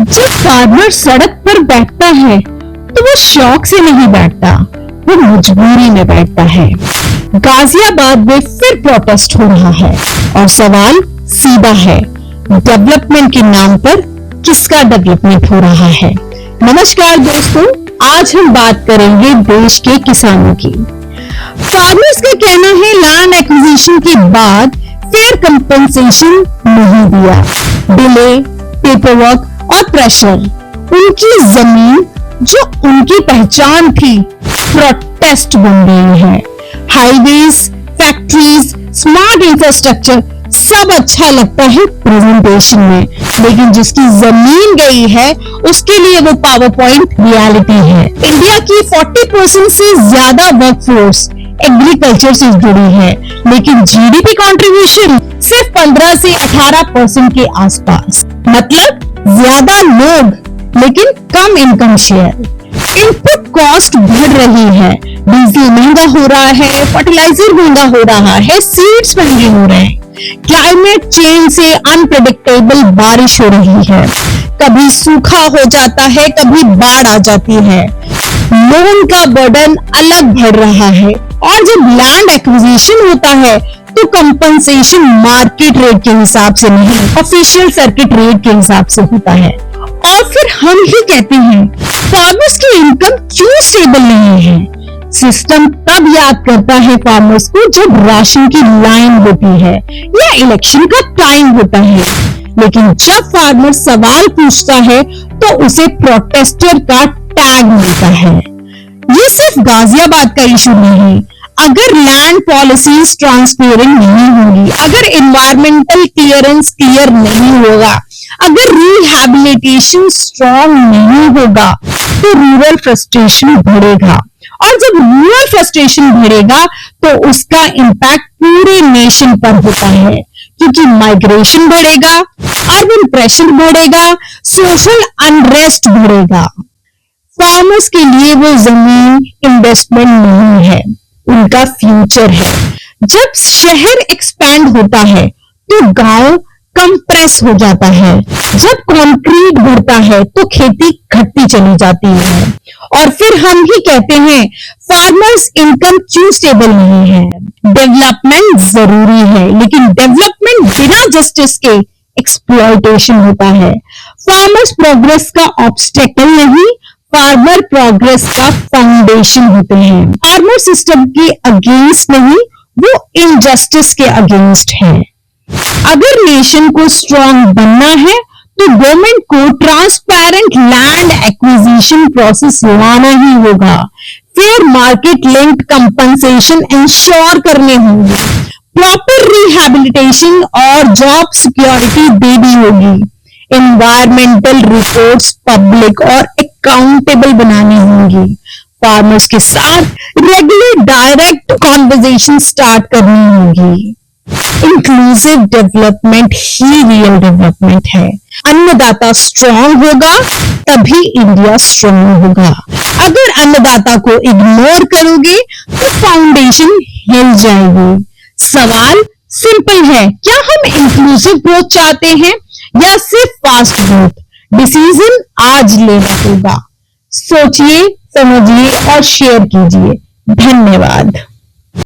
जब फार्मर सड़क पर बैठता है तो वो शौक से नहीं बैठता, वो मजबूरी में बैठता है। गाजियाबाद में फिर प्रोटेस्ट हो रहा है और सवाल सीधा है, डेवलपमेंट के नाम पर किसका डेवलपमेंट हो रहा है। नमस्कार दोस्तों, आज हम बात करेंगे देश के किसानों की। फार्मर्स का कहना है लैंड एक्विजिशन के बाद फेयर कंपनसेशन नहीं दिया, डिले, पेपरवर्क और प्रेशर। उनकी जमीन जो उनकी पहचान थी प्रोटेस्ट बन गई है। हाईवेज, फैक्ट्रीज, स्मार्ट इंफ्रास्ट्रक्चर सब अच्छा लगता है प्रेजेंटेशन में, लेकिन जिसकी जमीन गई है उसके लिए वो पावर पॉइंट रियलिटी है। इंडिया की 40% से ज्यादा वर्कफोर्स एग्रीकल्चर से जुड़ी है, लेकिन जीडीपी कंट्रीब्यूशन सिर्फ 15 से 18% के आसपास। मतलब ज्यादा लोग लेकिन कम इनकम शेयर। इनपुट कॉस्ट बढ़ रही है, डीजल महंगा हो रहा है, फर्टिलाइजर महंगा हो रहा है, सीड्स महंगे हो रहे हैं। क्लाइमेट चेंज से अनप्रेडिक्टेबल बारिश हो रही है, कभी सूखा हो जाता है, कभी बाढ़ आ जाती है। लोन का बर्डन अलग बढ़ रहा है, और जब लैंड एक्विजिशन होता है तो कंपनसेशन मार्केट रेट के हिसाब से नहीं, ऑफिशियल सर्किट रेट के हिसाब से होता है। और फिर हम ही कहते हैं फार्मर्स की इनकम क्यों स्टेबल नहीं है। सिस्टम तब याद करता है फार्मर्स को जब राशन की लाइन होती है या इलेक्शन का टाइम होता है, लेकिन जब फार्मर सवाल पूछता है तो उसे प्रोटेस्टर का टैग मिलता है। ये सिर्फ गाजियाबाद का इशू नहीं। अगर लैंड पॉलिसीज ट्रांसपेरेंट नहीं होगी, अगर एनवायरमेंटल क्लियरेंस क्लियर नहीं होगा, अगर रिहैबिलिटेशन स्ट्रॉन्ग नहीं होगा तो रूरल फ्रस्ट्रेशन बढ़ेगा, और जब रूरल फ्रस्ट्रेशन बढ़ेगा तो उसका इम्पैक्ट पूरे नेशन पर होता है, क्योंकि माइग्रेशन बढ़ेगा, अर्बन प्रेशर बढ़ेगा, सोशल अनरेस्ट बढ़ेगा। फार्मर्स के लिए वो जमीन इन्वेस्टमेंट नहीं है, उनका फ्यूचर है। जब शहर एक्सपैंड होता है तो गांव कंप्रेस हो जाता है, जब कंक्रीट बढ़ता है तो खेती घटती चली जाती है, और फिर हम ही कहते हैं फार्मर्स इनकम क्यों स्टेबल नहीं है। डेवलपमेंट जरूरी है, लेकिन डेवलपमेंट बिना जस्टिस के एक्सप्लॉयटेशन होता है। फार्मर्स प्रोग्रेस का ऑब्स्टेकल नहीं, फार्मर प्रोग्रेस का फाउंडेशन होते हैं। फार्मर सिस्टम के अगेंस्ट नहीं, वो इनजस्टिस के अगेंस्ट है। अगर नेशन को स्ट्रॉन्ग बनना है तो गवर्नमेंट को ट्रांसपेरेंट लैंड एक्विजिशन प्रोसेस लाना ही होगा, fair market linked compensation ensure करने होंगे, प्रॉपर रिहैबिलिटेशन और जॉब सिक्योरिटी देनी होगी, एनवायरमेंटल रिपोर्ट्स पब्लिक और अकाउंटेबल बनानी होंगी, फार्मर्स के साथ रेगुलर डायरेक्ट कॉन्वर्सेशन स्टार्ट करनी होगी। इंक्लूसिव डेवलपमेंट ही रियल डेवलपमेंट है। अन्नदाता स्ट्रॉन्ग होगा तभी इंडिया स्ट्रॉन्ग होगा। अगर अन्नदाता को इग्नोर करोगे तो फाउंडेशन हिल जाएगी। सवाल सिंपल है, क्या हम इंक्लूसिव ग्रोथ चाहते हैं या सिर्फ फास्ट ग्रोथ? डिसीजन आज लेना होगा। सोचिए, समझिए और शेयर कीजिए। धन्यवाद।